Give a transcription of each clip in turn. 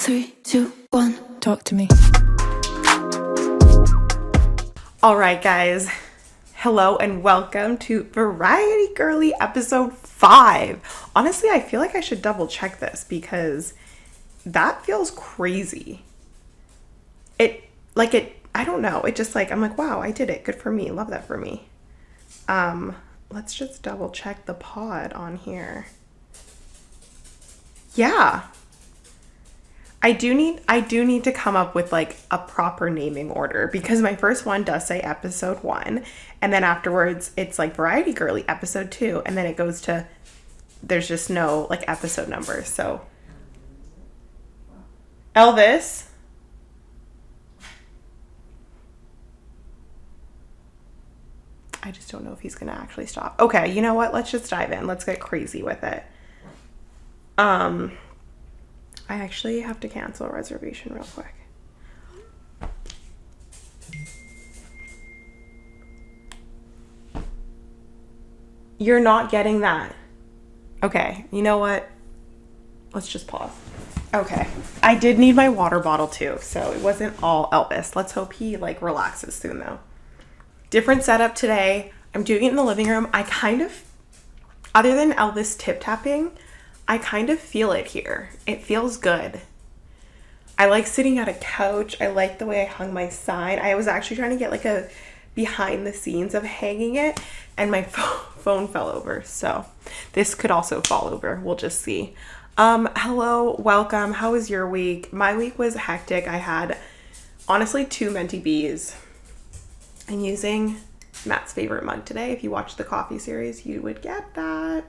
3, 2, 1. Talk to me. All right, guys. Hello and welcome to Variety Girly episode 5. Honestly, I feel like I should double check this because that feels crazy. I don't know. It just I'm like, wow, I did it. Good for me. Love that for me. Let's just double check the pod on here. Yeah. I do need to come up with a proper naming order because my first one does say episode 1 and then afterwards it's Variety Girly episode 2 and then it goes to, there's just no episode number. So Elvis, I just don't know if he's gonna actually stop. Okay, you know what? Let's just dive in. Let's get crazy with it. I actually have to cancel a reservation real quick. You're not getting that. Okay, you know what? Let's just pause. Okay, I did need my water bottle too, so it wasn't all Elvis. Let's hope he relaxes soon though. Different setup today. I'm doing it in the living room. I kind of, other than Elvis tip tapping, I kind of feel it here. It feels good. I like sitting at a couch. I like the way I hung my sign. I was actually trying to get a behind the scenes of hanging it and my phone fell over. So this could also fall over. We'll just see. Hello, welcome. How was your week? My week was hectic. I had honestly 2 Menti Bs. I'm using Matt's favorite mug today. If you watch the coffee series, you would get that.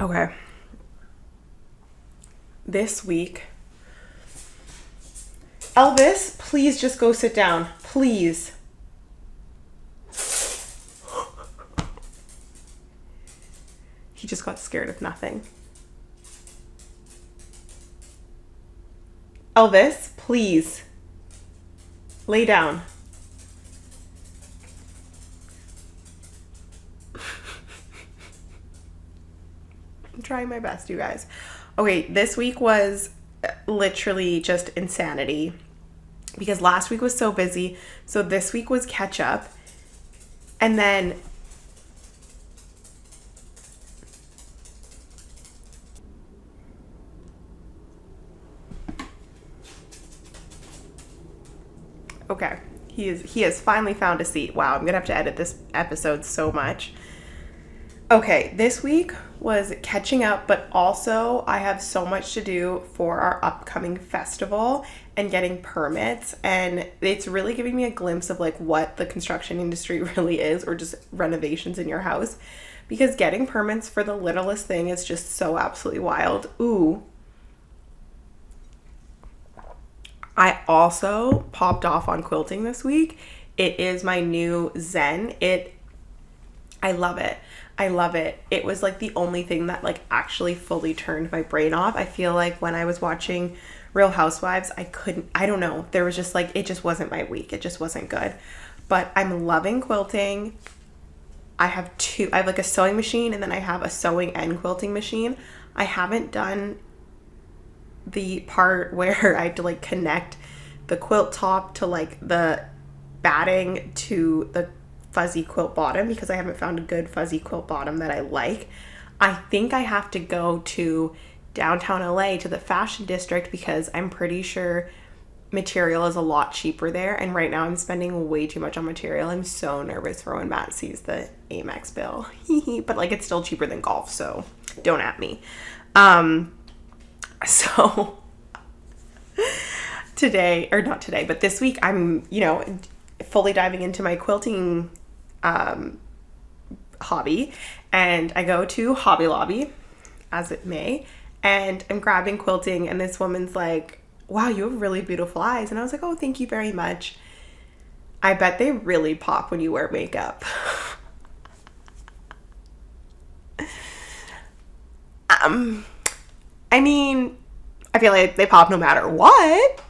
Okay. This week, Elvis, please just go sit down. Please. He just got scared of nothing. Elvis, please. Lay down. I'm trying my best, you guys. Okay, this week was literally just insanity because last week was so busy. So this week was catch up. And then okay, he has finally found a seat. Wow, I'm going to have to edit this episode so much. Okay, this week was catching up, but also I have so much to do for our upcoming festival and getting permits, and it's really giving me a glimpse of what the construction industry really is, or just renovations in your house, because getting permits for the littlest thing is just so absolutely wild. Ooh. I also popped off on quilting this week. It is my new zen. I love it. I love it. It was the only thing that actually fully turned my brain off. I feel like when I was watching Real Housewives, I don't know. There was just it just wasn't my week. It just wasn't good. But I'm loving quilting. I have a sewing machine and then I have a sewing and quilting machine. I haven't done the part where I have to connect the quilt top to the batting to the fuzzy quilt bottom because I haven't found a good fuzzy quilt bottom that I like. I think I have to go to downtown LA to the fashion district because I'm pretty sure material is a lot cheaper there, and right now I'm spending way too much on material. I'm so nervous for when Matt sees the Amex bill. But it's still cheaper than golf, so don't at me. So but this week I'm, fully diving into my quilting hobby, and I go to Hobby Lobby, as it may, and I'm grabbing quilting, and this woman's like, wow, you have really beautiful eyes. And I was like, oh, thank you very much. I bet they really pop when you wear makeup. I mean, I feel like they pop no matter what.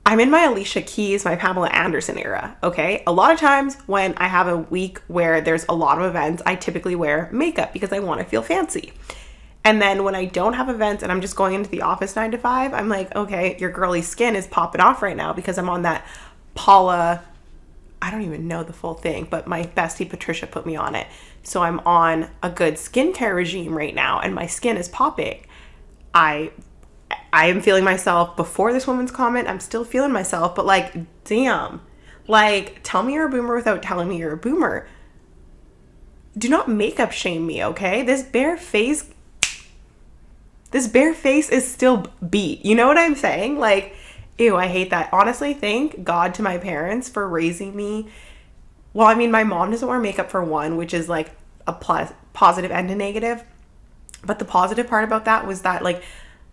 I'm in my Alicia Keys, my Pamela Anderson era, okay? A lot of times when I have a week where there's a lot of events, I typically wear makeup because I want to feel fancy. And then when I don't have events and I'm just going into the office 9 to 5, I'm like, okay, your girly skin is popping off right now because I'm on that Paula, I don't even know the full thing, but my bestie Patricia put me on it. So I'm on a good skincare regime right now and my skin is popping. I am feeling myself before this woman's comment. I'm still feeling myself, but like, damn. Like, tell me you're a boomer without telling me you're a boomer. Do not makeup shame me, okay? This bare face is still beat. You know what I'm saying? Like, ew, I hate that. Honestly, thank God to my parents for raising me. Well, I mean, my mom doesn't wear makeup for one, which is like a positive and a negative. But the positive part about that was that, like,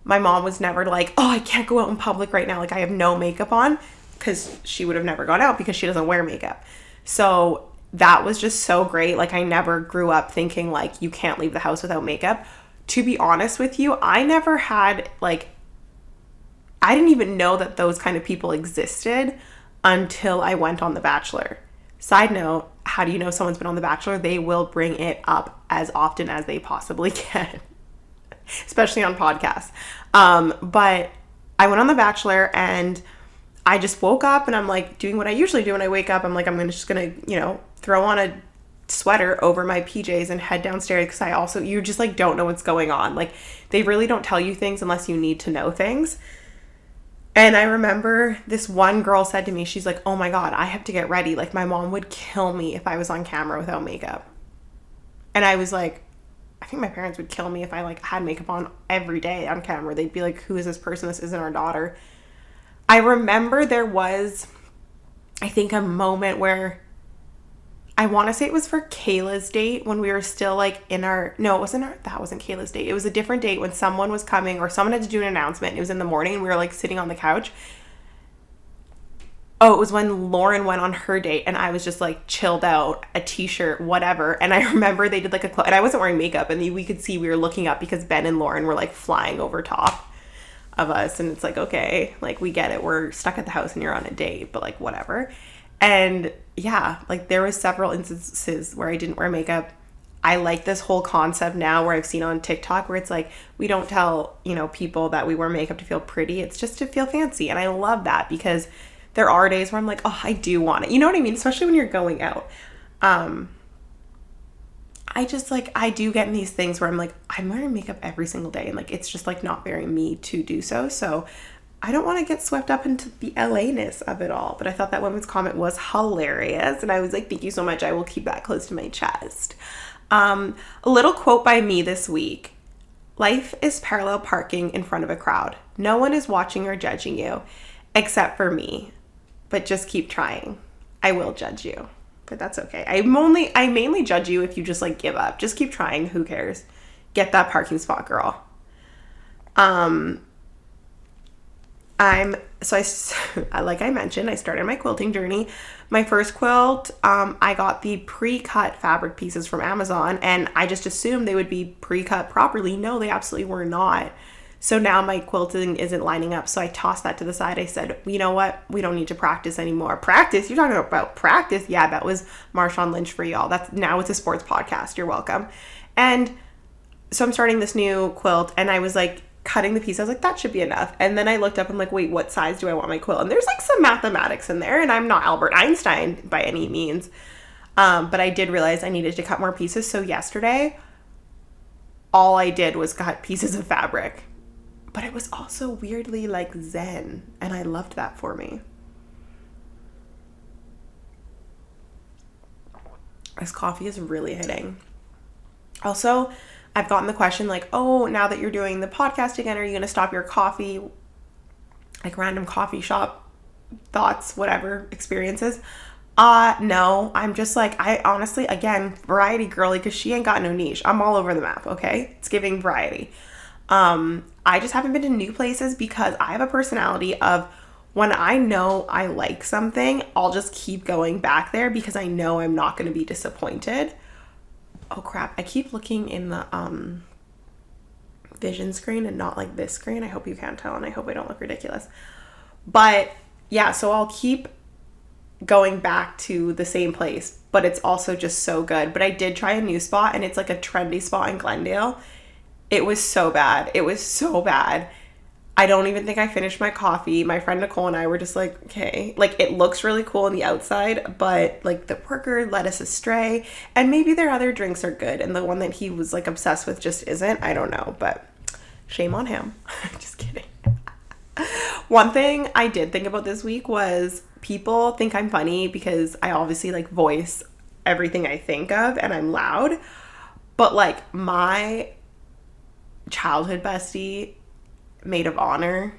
my mom was never like, oh, I can't go out in public right now. Like, I have no makeup on, because she would have never gone out because she doesn't wear makeup. So that was just so great. Like, I never grew up thinking, like, you can't leave the house without makeup. To be honest with you, I never had, like, I didn't even know that those kind of people existed until I went on The Bachelor. Side note, how do you know someone's been on The Bachelor? They will bring it up as often as they possibly can, especially on podcasts. But I went on The Bachelor and I just woke up and I'm like doing what I usually do when I wake up. I'm like, just gonna, throw on a sweater over my PJs and head downstairs, because you just like don't know what's going on. Like, they really don't tell you things unless you need to know things. And I remember this one girl said to me, she's like, oh my God, I have to get ready. Like, my mom would kill me if I was on camera without makeup. And I was like, I think my parents would kill me if I like had makeup on every day on camera. They'd be like, who is this person? This isn't our daughter. I remember there was, I think, a moment where I want to say it was for Kayla's date when we were still like that wasn't Kayla's date. It was a different date when someone was coming or someone had to do an announcement. It was in the morning and we were like sitting on the couch. Oh, it was when Lauren went on her date and I was just like chilled out, a t-shirt, whatever. And I remember they did like and I wasn't wearing makeup, and we could see we were looking up because Ben and Lauren were like flying over top of us. And it's like, okay, like, we get it. We're stuck at the house and you're on a date, but like, whatever. And yeah, like, there was several instances where I didn't wear makeup. I like this whole concept now where I've seen on TikTok where it's like, we don't tell, people that we wear makeup to feel pretty. It's just to feel fancy. And I love that, because there are days where I'm like, oh, I do want it. You know what I mean? Especially when you're going out. I just like, I do get in these things where I'm like, I'm wearing makeup every single day. And like, it's just like not very me to do so. So I don't want to get swept up into the LA-ness of it all. But I thought that woman's comment was hilarious. And I was like, thank you so much. I will keep that close to my chest. A little quote by me this week. Life is parallel parking in front of a crowd. No one is watching or judging you except for me. But just keep trying. I will judge you. But that's okay. I mainly judge you if you just like give up. Just keep trying. Who cares? Get that parking spot, girl. Like I mentioned, I started my quilting journey. My first quilt, I got the pre-cut fabric pieces from Amazon, and I just assumed they would be pre-cut properly. No, they absolutely were not. So now my quilting isn't lining up. So I tossed that to the side. I said, you know what? We don't need to practice anymore. Practice? You're talking about practice? Yeah, that was Marshawn Lynch for y'all. Now it's a sports podcast. You're welcome. And so I'm starting this new quilt, and I was like cutting the piece. I was like, that should be enough. And then I looked up and I'm like, wait, what size do I want my quilt? And there's like some mathematics in there, and I'm not Albert Einstein by any means. But I did realize I needed to cut more pieces. So yesterday, all I did was cut pieces of fabric. But it was also weirdly like zen, and I loved that for me. This coffee is really hitting. Also, I've gotten the question like, oh, now that you're doing the podcast again, are you going to stop your coffee, like random coffee shop thoughts, whatever, experiences? No, I'm just like, I honestly, again, variety girly, because she ain't got no niche. I'm all over the map, okay? It's giving variety. I just haven't been to new places because I have a personality of when I know I like something, I'll just keep going back there because I know I'm not going to be disappointed. Oh crap, I keep looking in the vision screen and not like this screen. I hope you can't tell, and I hope I don't look ridiculous. But yeah, so I'll keep going back to the same place, but it's also just so good. But I did try a new spot, and it's like a trendy spot in Glendale. It was so bad. It was so bad. I don't even think I finished my coffee. My friend Nicole and I were just like, okay. Like, it looks really cool on the outside, but, like, the worker led us astray. And maybe their other drinks are good, and the one that he was, like, obsessed with just isn't. I don't know, but shame on him. Just kidding. One thing I did think about this week was people think I'm funny because I obviously, like, voice everything I think of, and I'm loud. But, like, my childhood bestie, maid of honor,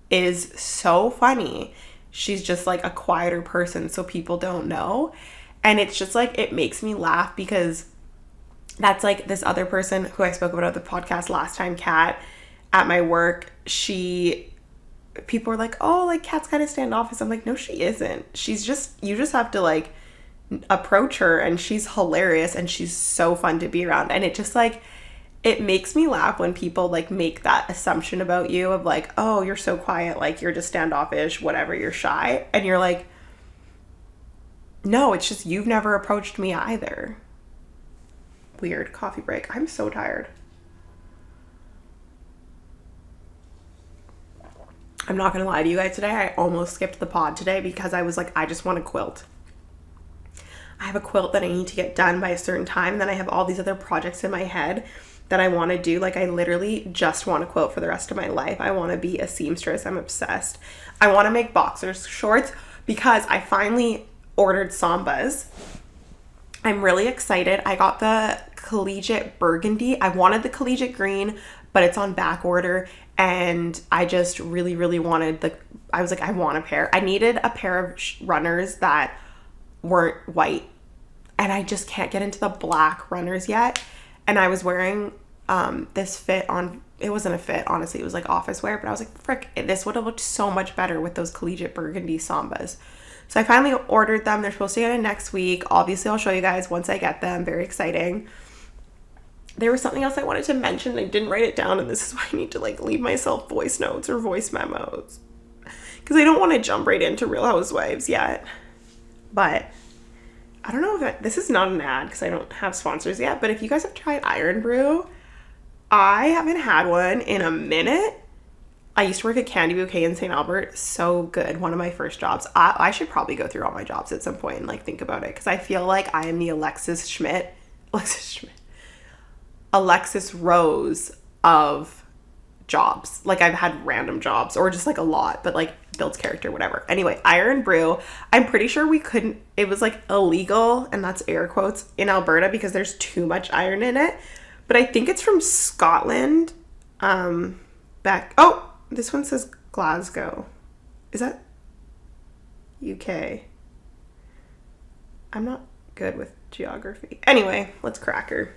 is so funny. She's just like a quieter person, so people don't know. And it's just like, it makes me laugh because that's like this other person who I spoke about on the podcast last time, Kat, at my work. People were like, oh, like Kat's kind of standoffish. I'm like, no, she isn't. She's just, you just have to like approach her, and she's hilarious and she's so fun to be around. And it just like, it makes me laugh when people like make that assumption about you of like, oh, you're so quiet, like you're just standoffish, whatever, you're shy. And you're like, no, it's just you've never approached me either. Weird. Coffee break. I'm so tired. I'm not gonna lie to you guys today. I almost skipped the pod today because I was like, I just want to quilt. I have a quilt that I need to get done by a certain time. Then I have all these other projects in my head that I want to do. Like, I literally just want to quilt for the rest of my life. I want to be a seamstress. I'm obsessed. I want to make boxers shorts because I finally ordered Sambas. I'm really excited. I got the collegiate burgundy. I wanted the collegiate green, but it's on back order. And I just really, really wanted I was like, I want a pair. I needed a pair of runners that weren't white. And I just can't get into the black runners yet. And I was wearing this fit on, it wasn't a fit, honestly, it was like office wear, but I was like, frick, this would have looked so much better with those collegiate burgundy Sambas. So I finally ordered them. They're supposed to get in next week. Obviously, I'll show you guys once I get them. Very exciting. There was something else I wanted to mention. I didn't write it down, and this is why I need to like leave myself voice notes or voice memos, because I don't want to jump right into Real Housewives yet. But I don't know if this is not an ad because I don't have sponsors yet, but if you guys have tried Iron Brew, I haven't had one in a minute. I used to work at Candy Bouquet in St. Albert. So good. One of my first jobs. I should probably go through all my jobs at some point and like think about it, because I feel like I am the Alexis Rose of jobs. Like, I've had random jobs or just like a lot, but like builds character, whatever. Anyway, Iron Brew, I'm pretty sure it was like illegal, and that's air quotes, in Alberta because there's too much iron in it. But I think it's from Scotland. This one says Glasgow. Is that UK? I'm not good with geography. Anyway, let's crack her.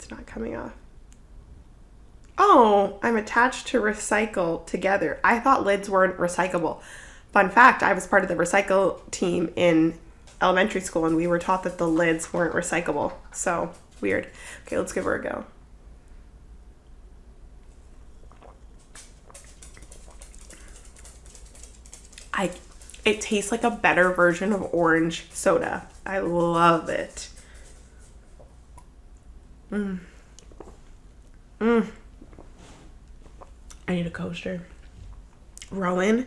Not coming off. Oh, I'm attached to recycle together. I thought lids weren't recyclable. Fun fact, I was part of the recycle team in elementary school, and we were taught that the lids weren't recyclable. So weird. Okay, let's give her a go. It tastes like a better version of orange soda. I love it. I need a coaster. Rowan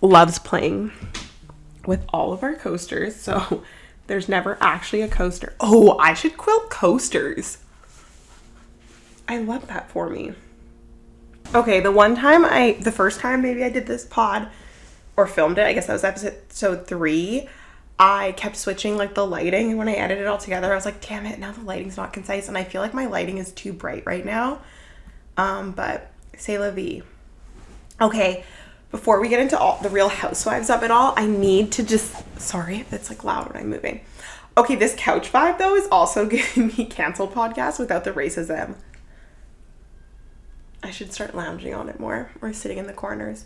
loves playing with all of our coasters, so there's never actually a coaster. Oh, I should quilt coasters. I love that for me. Okay, the first time maybe I did this pod or filmed it, I guess that was episode 3. I kept switching like the lighting, and when I edited it all together, I was like, damn it, now the lighting's not concise, and I feel like my lighting is too bright right now. But c'est la vie. Okay, before we get into all the Real Housewives of it all, I need to just, sorry if it's like loud when I'm moving. Okay, this couch vibe though is also giving me canceled podcast without the racism. I should start lounging on it more, or sitting in the corners.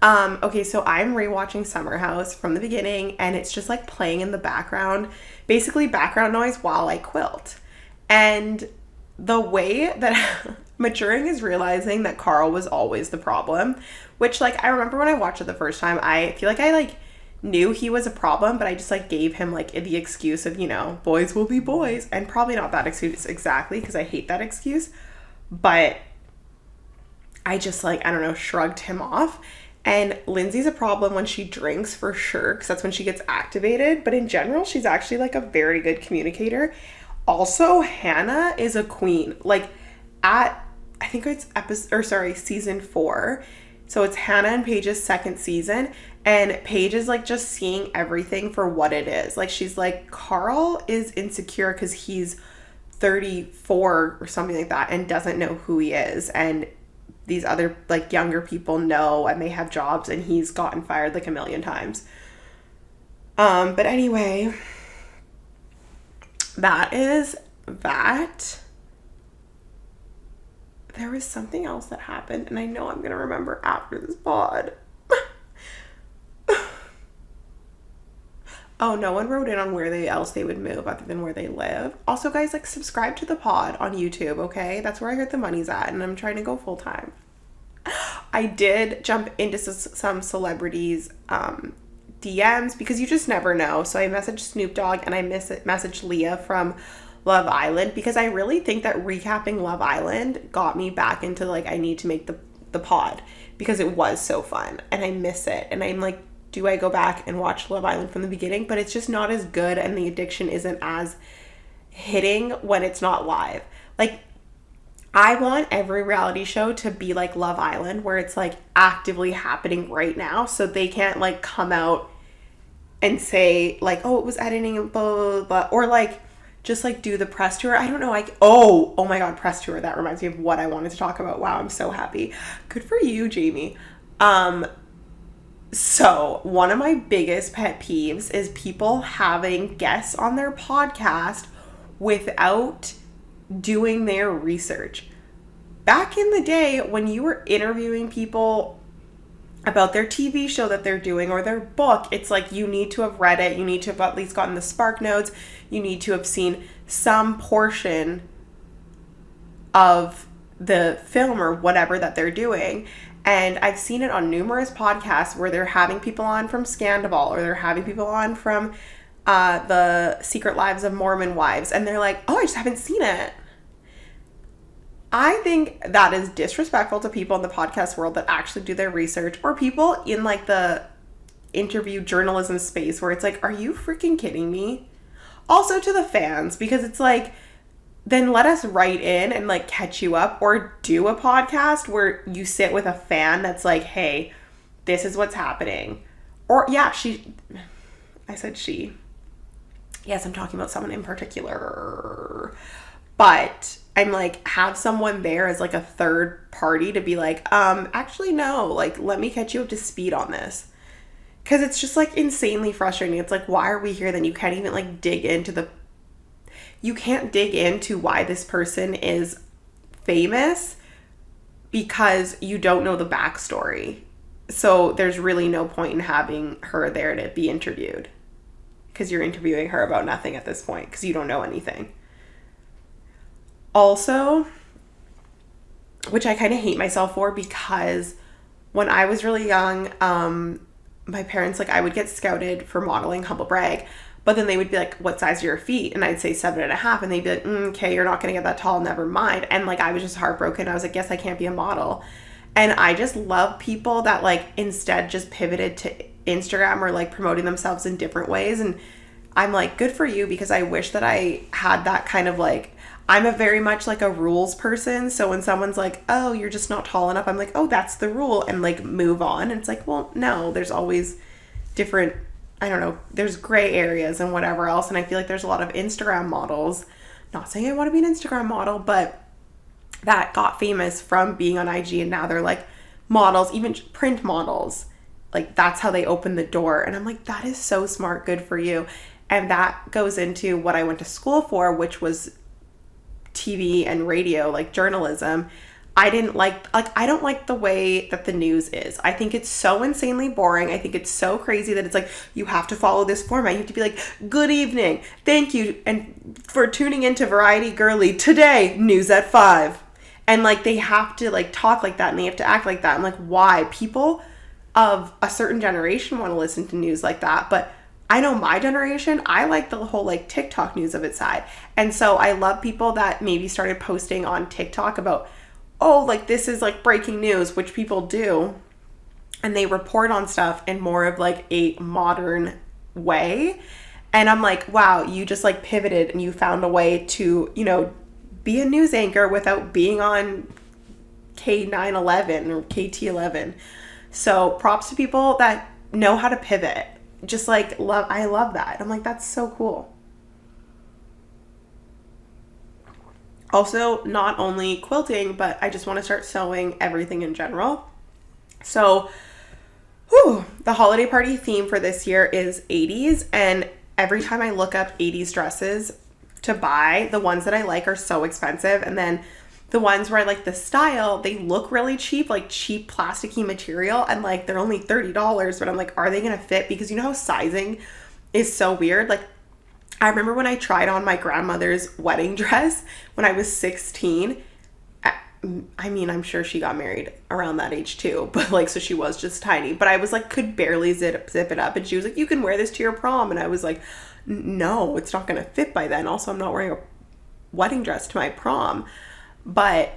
Okay, so I'm rewatching Summer House from the beginning, and it's just like playing in the background, basically background noise while I quilt. And the way that Maturing is realizing that Carl was always the problem, which, like, I remember when I watched it the first time, I feel like I, like, knew he was a problem, but I just, like, gave him, like, the excuse of, you know, boys will be boys, and probably not that excuse exactly, because I hate that excuse, but I just, like, I don't know, shrugged him off. And Lindsay's a problem when she drinks, for sure, because that's when she gets activated, but in general, she's actually, like, a very good communicator. Also, Hannah is a queen. Like, at, I think it's season 4. So it's Hannah and Paige's second season, and Paige is, like, just seeing everything for what it is. Like, she's like, Carl is insecure because he's 34 or something like that and doesn't know who he is, and these other, like, younger people know and they have jobs, and he's gotten fired like a million times. But anyway, that is that. There was something else that happened, and I know I'm gonna remember after this pod. Oh, no one wrote in on where else they would move other than where they live. Also, guys, like, subscribe to the pod on YouTube, okay? That's where I heard the money's at, and I'm trying to go full time. I did jump into some celebrities' DMs, because you just never know. So I messaged Snoop Dogg, and I messaged Leah from Love Island, because I really think that recapping Love Island got me back into, like, I need to make the pod, because it was so fun, and I miss it. And I'm like, do I go back and watch Love Island from the beginning? But it's just not as good, and the addiction isn't as hitting when it's not live. Like, I want every reality show to be like Love Island, where it's, like, actively happening right now, so they can't, like, come out and say, like, oh, it was editing and blah, blah, blah, or, like, just, like, do the press tour. I don't know. Oh my God, press tour. That reminds me of what I wanted to talk about. Wow, I'm so happy. Good for you, Jamie. So one of my biggest pet peeves is people having guests on their podcast without doing their research. Back in the day, when you were interviewing people about their TV show that they're doing or their book, it's like, you need to have read it. You need to have at least gotten the spark notes. You need to have seen some portion of the film or whatever that they're doing. And I've seen it on numerous podcasts where they're having people on from Scandal, or they're having people on from the Secret Lives of Mormon Wives, and they're like, oh, I just haven't seen it. I think that is disrespectful to people in the podcast world that actually do their research, or people in, like, the interview journalism space where it's like, are you freaking kidding me? Also to the fans, because it's like, then let us write in and, like, catch you up, or do a podcast where you sit with a fan that's like, hey, this is what's happening. Or, yeah, I said she. Yes, I'm talking about someone in particular. But I'm like, have someone there as, like, a third party to be like, actually, no, like, let me catch you up to speed on this. Because it's just, like, insanely frustrating. It's like, why are we here? Then you can't even, like, you can't dig into why this person is famous, because you don't know the backstory. So there's really no point in having her there to be interviewed, because you're interviewing her about nothing at this point, because you don't know anything. Also, which I kind of hate myself for, because when I was really young, my parents, like, I would get scouted for modeling, humble brag, but then they would be like, what size are your feet? And I'd say 7.5, and they'd be like, okay, you're not gonna get that tall, never mind. And, like, I was just heartbroken. I was like, yes, I can't be a model. And I just love people that, like, instead just pivoted to Instagram, or, like, promoting themselves in different ways. And I'm like, good for you, because I wish that I had that kind of, like, I'm a very much, like, a rules person. So when someone's like, oh, you're just not tall enough, I'm like, oh, that's the rule, and, like, move on. And it's like, well, no, there's always different, I don't know, there's gray areas and whatever else. And I feel like there's a lot of Instagram models, not saying I want to be an Instagram model, but that got famous from being on IG, and now they're, like, models, even print models. Like, that's how they open the door. And I'm like, that is so smart. Good for you. And that goes into what I went to school for, which was TV and radio, like, journalism. I don't like the way that the news is. I think it's so insanely boring. I think it's so crazy that it's like, you have to follow this format. You have to be like, good evening, thank you, and for tuning into Variety Girly today, news at 5. And like they have to like talk like that and they have to act like that. I'm like, why? People of a certain generation want to listen to news like that, but I know my generation, I like the whole like TikTok news of its side. And so I love people that maybe started posting on TikTok about, oh, like this is like breaking news, which people do. And they report on stuff in more of like a modern way. And I'm like, wow, you just like pivoted and you found a way to, you know, be a news anchor without being on K911 or KT11. So props to people that know how to pivot. Just like I love that. I'm like, that's so cool. Also, not only quilting, but I just want to start sewing everything in general. So, the holiday party theme for this year is 80s. And every time I look up 80s dresses to buy, the ones that I like are so expensive. And then the ones where I like the style, they look really cheap, like cheap plasticky material. And like, they're only $30, but I'm like, are they going to fit? Because you know how sizing is so weird? Like, I remember when I tried on my grandmother's wedding dress when I was 16. I mean, I'm sure she got married around that age too, but like, so she was just tiny, but I was like, could barely zip it up. And she was like, you can wear this to your prom. And I was like, no, it's not going to fit by then. Also, I'm not wearing a wedding dress to my prom, but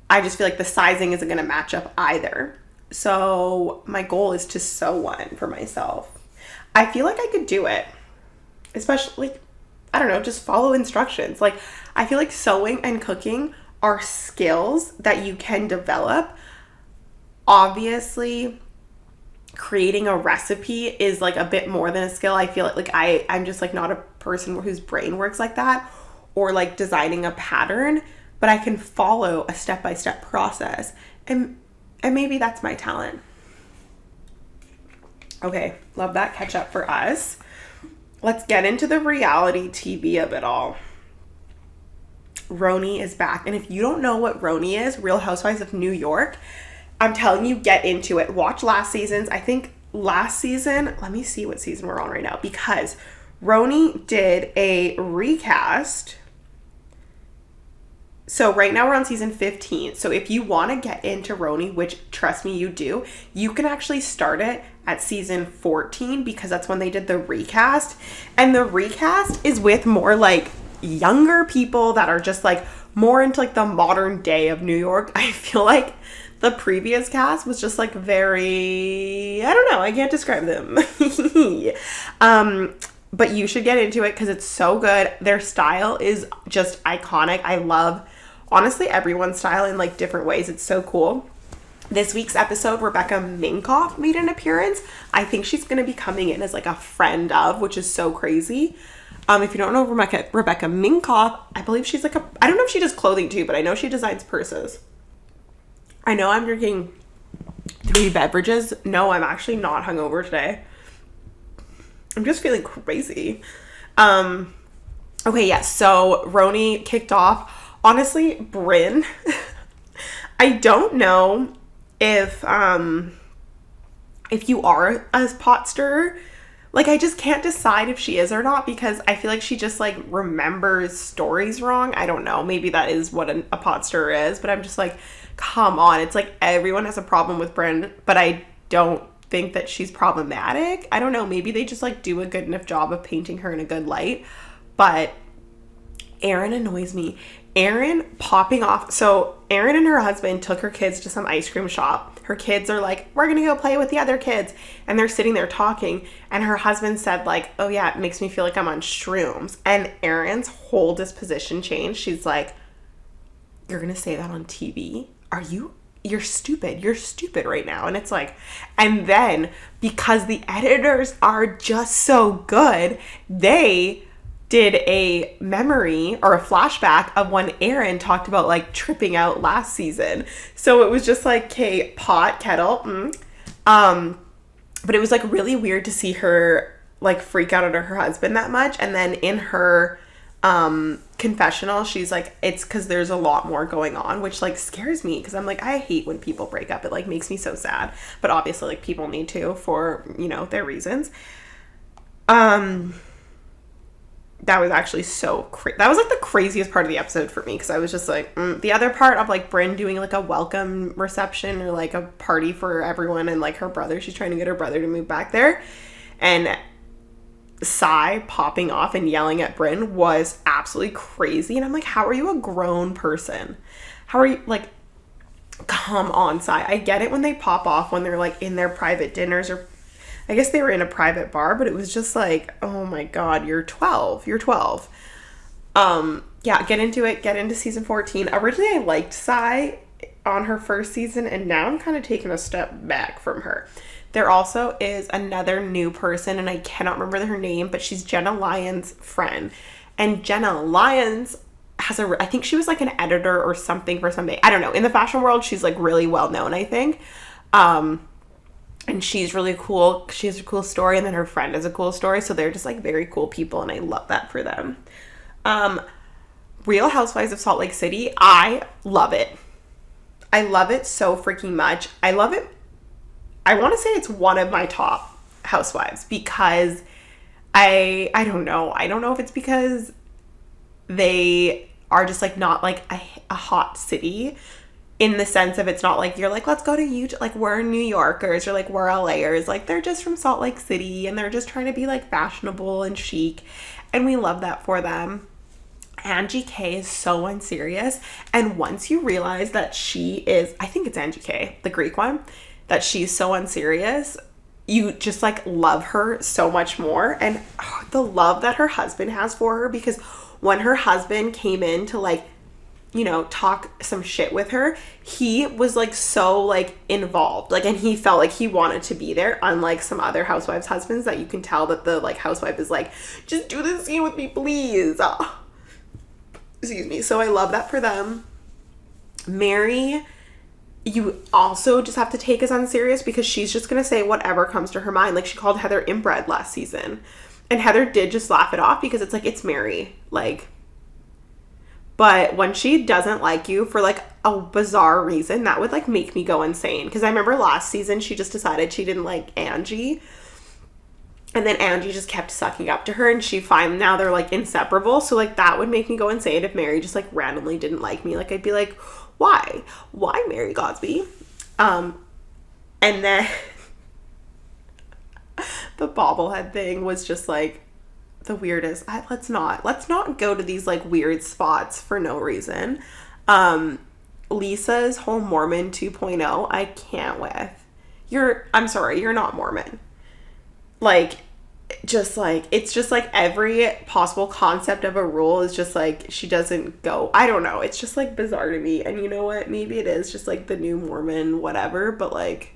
I just feel like the sizing isn't going to match up either. So my goal is to sew one for myself. I feel like I could do it, especially, like, I don't know, just follow instructions. Like, I feel like sewing and cooking are skills that you can develop. Obviously, creating a recipe is like a bit more than a skill. I feel like I'm just like not a person whose brain works like that, or like designing a pattern, but I can follow a step-by-step process. And maybe that's my talent. Okay, love that catch up for us. Let's get into the reality TV of it all. Roni is back. And if you don't know what Roni is, Real Housewives of New York, I'm telling you, get into it. Watch last season's. I think last season, let me see what season we're on right now, because Roni did a recast. So right now we're on season 15. So if you want to get into Roni, which trust me, you do, you can actually start it at season 14, because that's when they did the recast. And the recast is with more like younger people that are just like more into like the modern day of New York. I feel like the previous cast was just like very, I don't know, I can't describe them. But you should get into it because it's so good. Their style is just iconic. I love, honestly, everyone's style in like different ways. It's so cool. This week's episode, Rebecca Minkoff made an appearance. I think she's going to be coming in as like a friend of, which is so crazy. If you don't know Rebecca Minkoff, I believe she's like I don't know if she does clothing too, but I know she designs purses. I know I'm drinking 3 beverages. No, I'm actually not hungover today. I'm just feeling crazy. Okay, yeah, so Roni kicked off. Honestly, Brynn, I don't know if you are a pot stirrer. Like, I just can't decide if she is or not, because I feel like she just like remembers stories wrong. I don't know. Maybe that is what a pot stirrer is, but I'm just like, come on. It's like everyone has a problem with Brynn, but I don't think that she's problematic. I don't know. Maybe they just like do a good enough job of painting her in a good light. But Erin annoys me. Erin popping off. So Erin and her husband took her kids to some ice cream shop. Her kids are like, we're going to go play with the other kids. And they're sitting there talking. And her husband said like, oh yeah, it makes me feel like I'm on shrooms. And Erin's whole disposition changed. She's like, you're going to say that on TV? You're stupid. You're stupid right now. And it's like, and then because the editors are just so good, they did a memory or a flashback of when Erin talked about like tripping out last season. So it was just like, okay, pot, kettle. But it was like really weird to see her like freak out at her husband that much. And then in her confessional, she's like, it's because there's a lot more going on, which like scares me, because I'm like, I hate when people break up. It like makes me so sad. But obviously like people need to for, you know, their reasons. that was actually so crazy. That was like the craziest part of the episode for me, because I was just like, the other part of like Brynn doing like a welcome reception or like a party for everyone, and like her brother, she's trying to get her brother to move back there, and Sai popping off and yelling at Brynn was absolutely crazy. And I'm like, how are you a grown person? How are you, like, come on, Sai. I get it when they pop off when they're like in their private dinners, or I guess they were in a private bar, but it was just like, oh my God, you're 12. You're 12. Yeah, get into it. Get into season 14. Originally, I liked Sai on her first season, and now I'm kind of taking a step back from her. There also is another new person, and I cannot remember her name, but she's Jenna Lyons' friend. And Jenna Lyons has I think she was like an editor or something for something. I don't know. In the fashion world, she's like really well known, I think. And she's really cool. She has a cool story, and then her friend has a cool story. So they're just like very cool people, and I love that for them. Real Housewives of Salt Lake City, I love it. I love it so freaking much. I love it. I want to say it's one of my top housewives, because I don't know. I don't know if it's because they are just like not like a hot city, in the sense of it's not like you're like, let's go to Utah, like we're New Yorkers or like we're LAers. Like they're just from Salt Lake City, and they're just trying to be like fashionable and chic, and we love that for them. Angie K is so unserious, and once you realize that she is, I think it's Angie K, the Greek one, that she's so unserious, you just like love her so much more. And the love that her husband has for her, because when her husband came in to like, you know, talk some shit with her, he was like so like involved, like, and he felt like he wanted to be there, unlike some other housewives' husbands that you can tell that the like housewife is like, just do this scene with me, please. Excuse me. So I love that for them. Mary, you also just have to take as unserious, because she's just gonna say whatever comes to her mind. Like she called Heather inbred last season, and Heather did just laugh it off, because it's like, it's Mary, like. But when she doesn't like you for like a bizarre reason, that would like make me go insane. Because I remember last season she just decided she didn't like Angie, and then Angie just kept sucking up to her, and now they're like inseparable. So like that would make me go insane if Mary just like randomly didn't like me. Like I'd be like, why Mary Gosby? And then the bobblehead thing was just like the weirdest. Let's not go to these like weird spots for no reason. Lisa's whole Mormon 2.0, I can't with. I'm sorry, you're not Mormon. Like, just like, it's just like every possible concept of a rule is just like, she doesn't go. I don't know. It's just like bizarre to me. And you know what? Maybe it is just like the new Mormon, whatever. But like,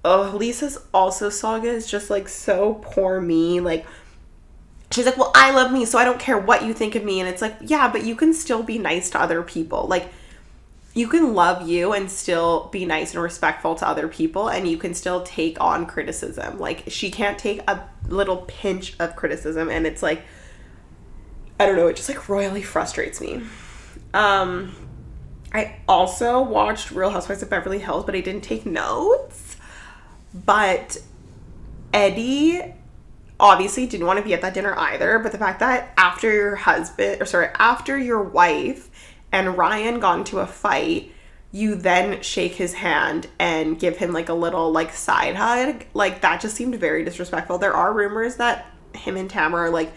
oh, Lisa's also saga is just like so poor me. Like, she's like, well, I love me, so I don't care what you think of me. And it's like, yeah, but you can still be nice to other people. Like, you can love you and still be nice and respectful to other people, and you can still take on criticism. Like, she can't take a little pinch of criticism, and it's like, I don't know, it just like royally frustrates me. I also watched Real Housewives of Beverly Hills, but I didn't take notes. But Eddie obviously didn't want to be at that dinner either, but the fact that after your wife and Ryan got into a fight, you then shake his hand and give him like a little like side hug, like that just seemed very disrespectful. There are rumors that him and Tamara are like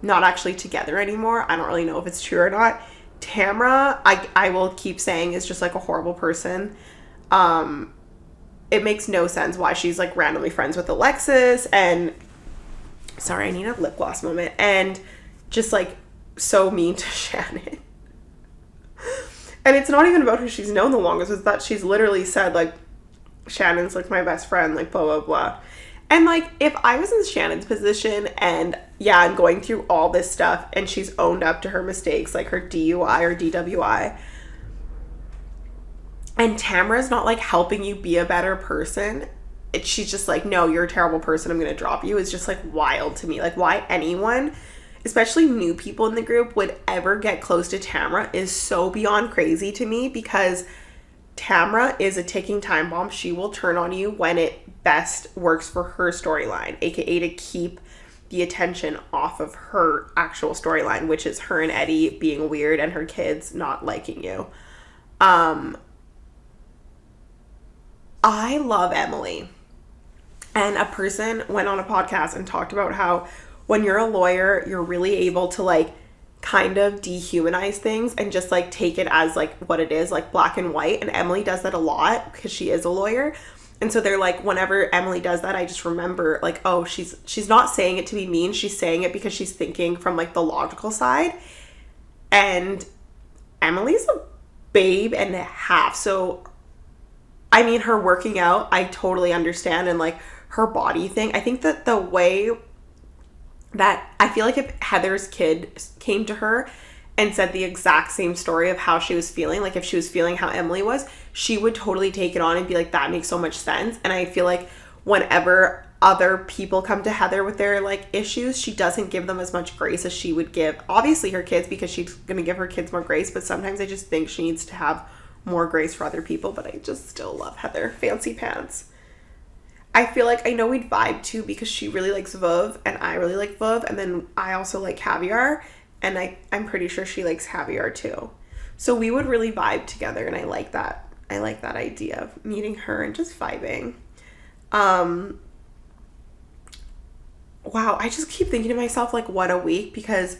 not actually together anymore. I don't really know if it's true or not. Tamara, I will keep saying, is just like a horrible person. It makes no sense why she's like randomly friends with Alexis, and sorry, I need a lip gloss moment, and just like so mean to Shannon. And it's not even about who she's known the longest, it's that she's literally said like, Shannon's like my best friend, like blah blah blah. And like, if I was in Shannon's position, and yeah, I'm going through all this stuff, and she's owned up to her mistakes, like her DUI or DWI, and Tamara's not like helping you be a better person, she's just like, no, you're a terrible person, I'm gonna drop you, is just like wild to me. Like, why anyone, especially new people in the group, would ever get close to Tamara is so beyond crazy to me, because Tamara is a ticking time bomb. She will turn on you when it best works for her storyline, aka to keep the attention off of her actual storyline, which is her and Eddie being weird and her kids not liking you. I love Emily. And a person went on a podcast and talked about how when you're a lawyer, you're really able to like kind of dehumanize things and just like take it as like what it is, like black and white. And Emily does that a lot because she is a lawyer. And so they're like, whenever Emily does that, I just remember like, oh, she's not saying it to be mean. She's saying it because she's thinking from like the logical side. And Emily's a babe and a half. So, I mean, her working out, I totally understand. And like her body thing, I think that the way that I feel like if Heather's kid came to her and said the exact same story of how she was feeling, like if she was feeling how Emily was, she would totally take it on and be like, that makes so much sense. And I feel like whenever other people come to Heather with their like issues, she doesn't give them as much grace as she would give obviously her kids, because she's going to give her kids more grace. But sometimes I just think she needs to have more grace for other people. But I just still love Heather. Fancy pants. I feel like I know we'd vibe too because she really likes Veuve and I really like Veuve. And then I also like caviar. And I'm pretty sure she likes caviar too. So we would really vibe together, and I like that. I like that idea of meeting her and just vibing. Wow, I just keep thinking to myself, like, what a week, because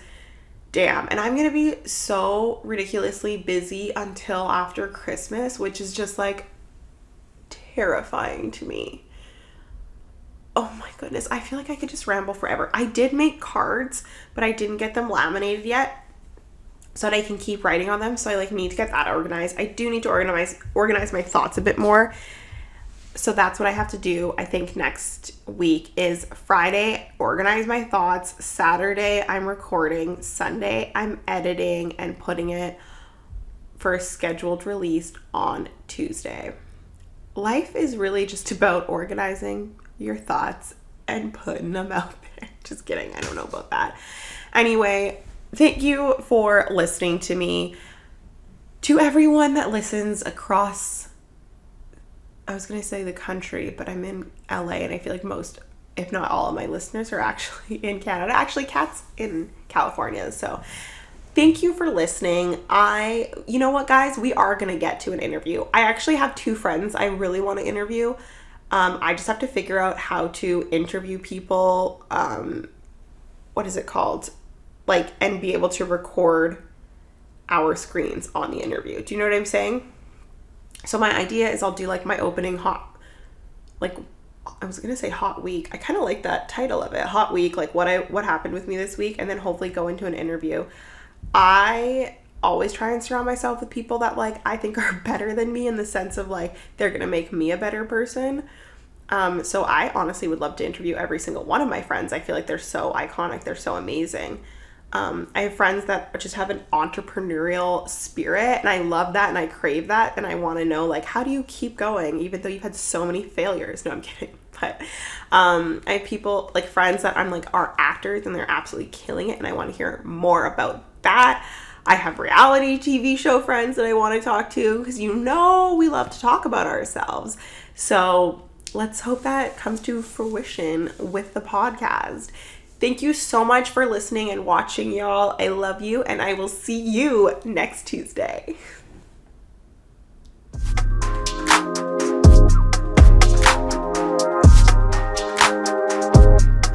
damn. And I'm going to be so ridiculously busy until after Christmas, which is just like terrifying to me. Oh my goodness, I feel like I could just ramble forever. I did make cards, but I didn't get them laminated yet so that I can keep writing on them. So I like need to get that organized. I do need to organize my thoughts a bit more. So that's what I have to do. I think next week is Friday, organize my thoughts. Saturday, I'm recording. Sunday, I'm editing and putting it for a scheduled release on Tuesday. Life is really just about organizing your thoughts and putting them out there. Just kidding. I don't know about that. Anyway, thank you for listening to me. To everyone that listens across, I was going to say the country, but I'm in LA and I feel like most, if not all of my listeners are actually in Canada. Actually, Kat's in California. So thank you for listening. You know what, guys? We are going to get to an interview. I actually have 2 friends I really want to interview. I just have to figure out how to interview people, what is it called? Like, and be able to record our screens on the interview. Do you know what I'm saying? So my idea is I'll do like my opening hot week. I kind of like that title of it. Hot week, like what happened with me this week, and then hopefully go into an interview. I always try and surround myself with people that like I think are better than me, in the sense of like they're gonna make me a better person. So I honestly would love to interview every single one of my friends. I feel like they're so iconic, they're so amazing. I have friends that just have an entrepreneurial spirit, and I love that and I crave that, and I want to know like, how do you keep going even though you've had so many failures? No, I'm kidding. But I have people like friends that I'm like are actors and they're absolutely killing it, and I want to hear more about that. I have reality TV show friends that I want to talk to, because we love to talk about ourselves. So let's hope that comes to fruition with the podcast. Thank you so much for listening and watching, y'all. I love you, and I will see you next Tuesday.